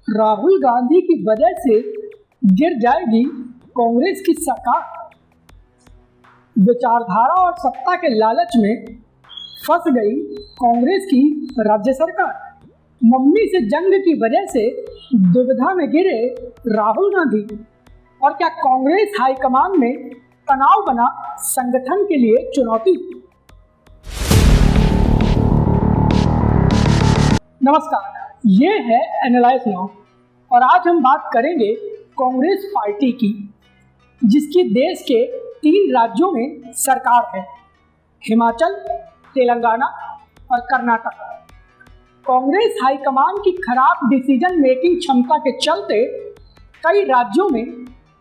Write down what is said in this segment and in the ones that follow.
राहुल गांधी की वजह से गिर जाएगी कांग्रेस की सरकार। विचारधारा और सत्ता के लालच में फंस गई कांग्रेस की राज्य सरकार। मम्मी से जंग की वजह से दुविधा में गिरे राहुल गांधी। और क्या कांग्रेस हाईकमान में तनाव बना संगठन के लिए चुनौती। नमस्कार, ये है एनालाइज नाउ और आज हम बात करेंगे कांग्रेस पार्टी की, जिसकी देश के 3 राज्यों में सरकार है, हिमाचल, तेलंगाना और कर्नाटक। कांग्रेस हाईकमान की खराब डिसीजन मेकिंग क्षमता के चलते कई राज्यों में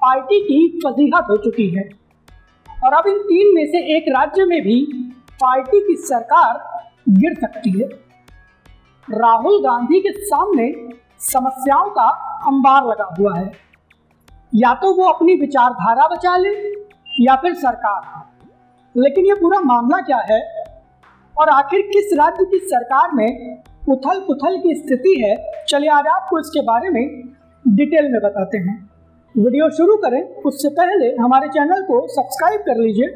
पार्टी की फजीहत हो चुकी है और अब इन 3 में से एक राज्य में भी पार्टी की सरकार गिर सकती है। राहुल गांधी के सामने समस्याओं का अंबार लगा हुआ है, या तो वो अपनी विचारधारा बचा ले या फिर सरकार। लेकिन ये पूरा मामला क्या है और आखिर किस राज्य की सरकार में उथल पुथल की स्थिति है, चलिए आज आपको इसके बारे में डिटेल में बताते हैं। वीडियो शुरू करें उससे पहले हमारे चैनल को सब्सक्राइब कर लीजिए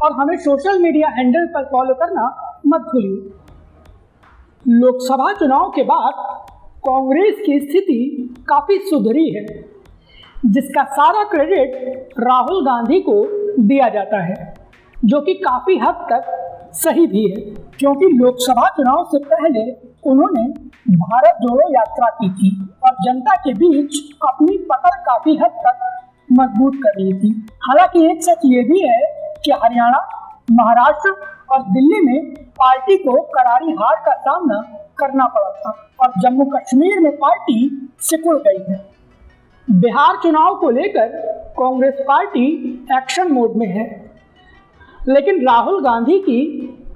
और हमें सोशल मीडिया हैंडल पर फॉलो करना मत भूलिए। लोकसभा चुनाव के बाद कांग्रेस की स्थिति काफी सुधरी है, जिसका सारा क्रेडिट राहुल गांधी को दिया जाता है, जो कि काफी हद तक सही भी है, क्योंकि लोकसभा चुनाव से पहले उन्होंने भारत जोड़ो यात्रा की थी और जनता के बीच अपनी पकड़ काफी हद तक मजबूत कर ली थी। हालांकि एक सच ये भी है कि हरियाणा, महाराष्ट्र और दिल्ली में पार्टी को करारी हार का सामना करना पड़ा था और जम्मू कश्मीर में पार्टी सिकुड़ गई है। बिहार चुनाव को लेकर कांग्रेस पार्टी एक्शन मोड में है, लेकिन राहुल गांधी की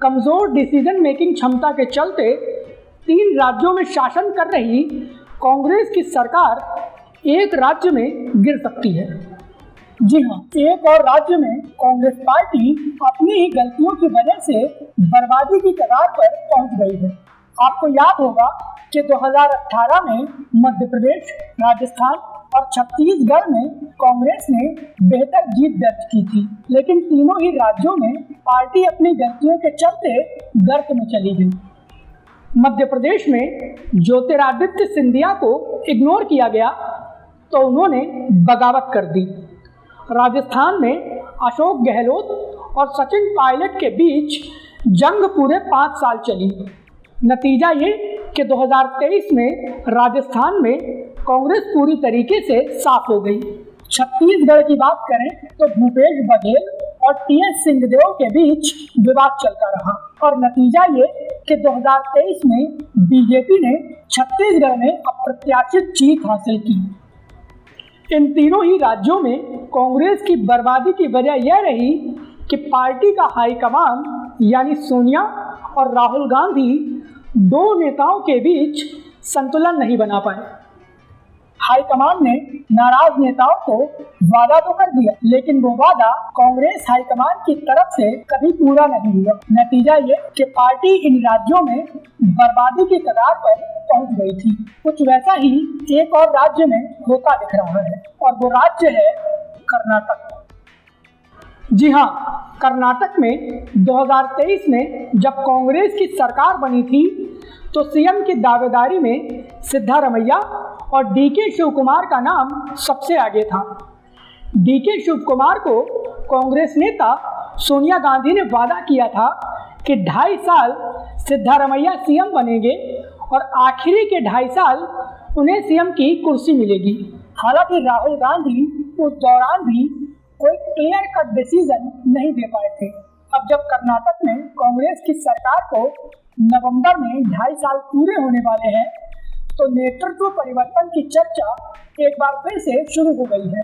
कमजोर डिसीजन मेकिंग क्षमता के चलते 3 राज्यों में शासन कर रही कांग्रेस की सरकार एक राज्य में गिर सकती है। जी हाँ, एक और राज्य में कांग्रेस पार्टी अपनी ही गलतियों की वजह से बर्बादी की कगार पर पहुंच गई है। आपको याद होगा कि 2018 में मध्य प्रदेश, राजस्थान और छत्तीसगढ़ में कांग्रेस ने बेहतर जीत दर्ज की थी, लेकिन तीनों ही राज्यों में पार्टी अपनी गलतियों के चलते गर्त में चली गई। मध्य प्रदेश में ज्योतिरादित्य सिंधिया को इग्नोर किया गया तो उन्होंने बगावत कर दी। राजस्थान में अशोक गहलोत और सचिन पायलट के बीच जंग पूरे 5 साल चली। नतीजा ये कि 2023 में राजस्थान में कांग्रेस पूरी तरीके से साफ हो गई। छत्तीसगढ़ की बात करें तो भूपेश बघेल और टीएस सिंहदेव के बीच विवाद चलता रहा और नतीजा ये कि 2023 में बीजेपी ने छत्तीसगढ़ में अप्रत्याशित जीत हासिल की। इन तीनों ही राज्यों में कांग्रेस की बर्बादी की वजह यह रही कि पार्टी का हाईकमान यानी सोनिया और राहुल गांधी 2 नेताओं के बीच संतुलन नहीं बना पाए। हाईकमान ने नाराज नेताओं को वादा तो कर दिया, लेकिन वो वादा कांग्रेस हाईकमान की तरफ से कभी पूरा नहीं हुआ। नतीजा ये कि पार्टी इन राज्यों में बर्बादी की कगार पर पहुंच गई थी। कुछ वैसा ही एक और राज्य में होता दिख रहा है और वो राज्य है कर्नाटक। जी हाँ, कर्नाटक में 2023 में जब कांग्रेस की सरकार बनी थी तो सीएम की दावेदारी में सिद्धारमैया और डीके शिवकुमार का नाम सबसे आगे था। डीके शिवकुमार को कांग्रेस नेता सोनिया गांधी ने वादा किया था कि 2.5 साल सिद्धारमैया सीएम बनेंगे और आखिरी के 2.5 साल उन्हें सीएम की कुर्सी मिलेगी। हालांकि राहुल गांधी उस दौरान भी कोई क्लियर कट डिसीजन नहीं दे पाए थे। अब जब कर्नाटक में कांग्रेस की सरकार को नवंबर में 2.5 साल पूरे होने वाले हैं तो नेतृत्व परिवर्तन की चर्चा एक बार फिर से शुरू हो गई है।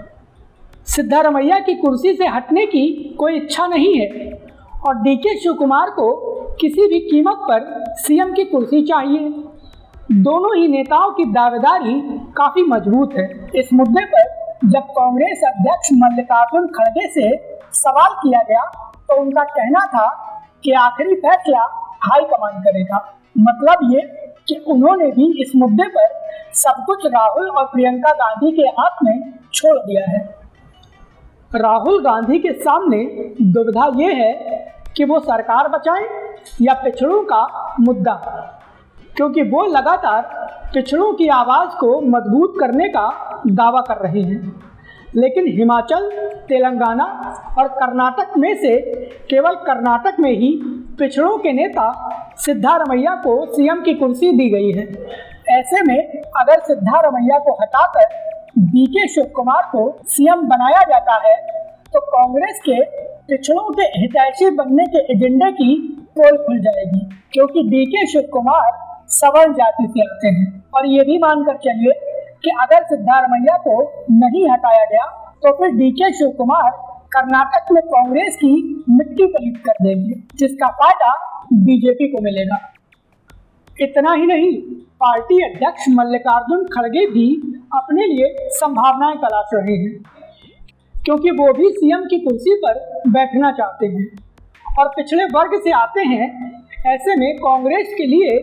सिद्धारमैया की कुर्सी से हटने की कोई इच्छा नहीं है और डीके शिवकुमार को किसी भी कीमत पर सीएम की कुर्सी चाहिए। दोनों ही नेताओं की दावेदारी काफी मजबूत है। इस मुद्दे पर जब कांग्रेस अध्यक्ष मल्लिकार्जुन खड़गे से सवाल किया गया तो उनका कहना था कि आखिरी फैसला हाईकमान करेगा। मतलब ये कि उन्होंने भी इस मुद्दे पर सब कुछ राहुल और प्रियंका गांधी के हाथ में छोड़ दिया है। राहुल गांधी के सामने दुविधा ये है कि वो सरकार बचाएं या पिछड़ों का मुद्दा, क्योंकि वो लगातार पिछड़ों की आवाज़ को मजबूत करने का दावा कर रहे हैं। लेकिन हिमाचल, तेलंगाना और कर्नाटक में से केवल कर्नाटक में ही पिछड़ों के नेता सिद्धारमैया को सीएम की कुर्सी दी गई है। ऐसे में अगर सिद्धारमैया को हटाकर डीके शिव कुमार को सीएम बनाया जाता है तो कांग्रेस के पिछड़ों के हितैषी बनने के एजेंडे की पोल खुल जाएगी, क्योंकि डीके शिव कुमार सवर्ण जाति से आते हैं। और ये भी मानकर चलिए कि अगर सिद्धारमैया को नहीं हटाया गया तो फिर डीके शिव कुमार कर्नाटक में कांग्रेस की मिट्टी पलीत कर देंगे, जिसका फायदा बीजेपी को मिलेगा। इतना ही नहीं, पार्टी अध्यक्ष मल्लिकार्जुन खड़गे भी अपने लिए संभावनाएं तलाश रहे हैं, क्योंकि वो भी सीएम की कुर्सी पर बैठना चाहते हैं और पिछड़े वर्ग से आते हैं। ऐसे में कांग्रेस के लिए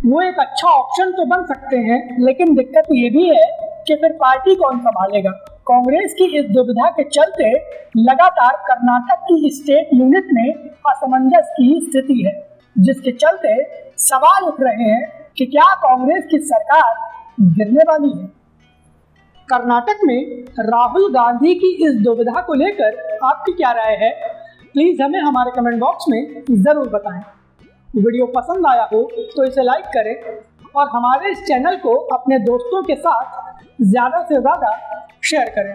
वो एक अच्छा ऑप्शन तो बन सकते हैं, लेकिन दिक्कत ये भी है कि फिर पार्टी कौन संभालेगा। कांग्रेस की इस दुविधा के चलते लगातार कर्नाटक की स्टेट यूनिट में असमंजस की स्थिति है, जिसके चलते सवाल उठ रहे हैं कि क्या कांग्रेस की सरकार गिरने वाली है। कर्नाटक में राहुल गांधी की इस दुविधा को लेकर आपकी क्या राय है? प्लीज हमें हमारे कमेंट बॉक्स में जरूर बताएं। वीडियो पसंद आया हो तो इसे लाइक करें और हमारे इस चैनल को अपने दोस्तों के साथ ज़्यादा से ज़्यादा शेयर करें।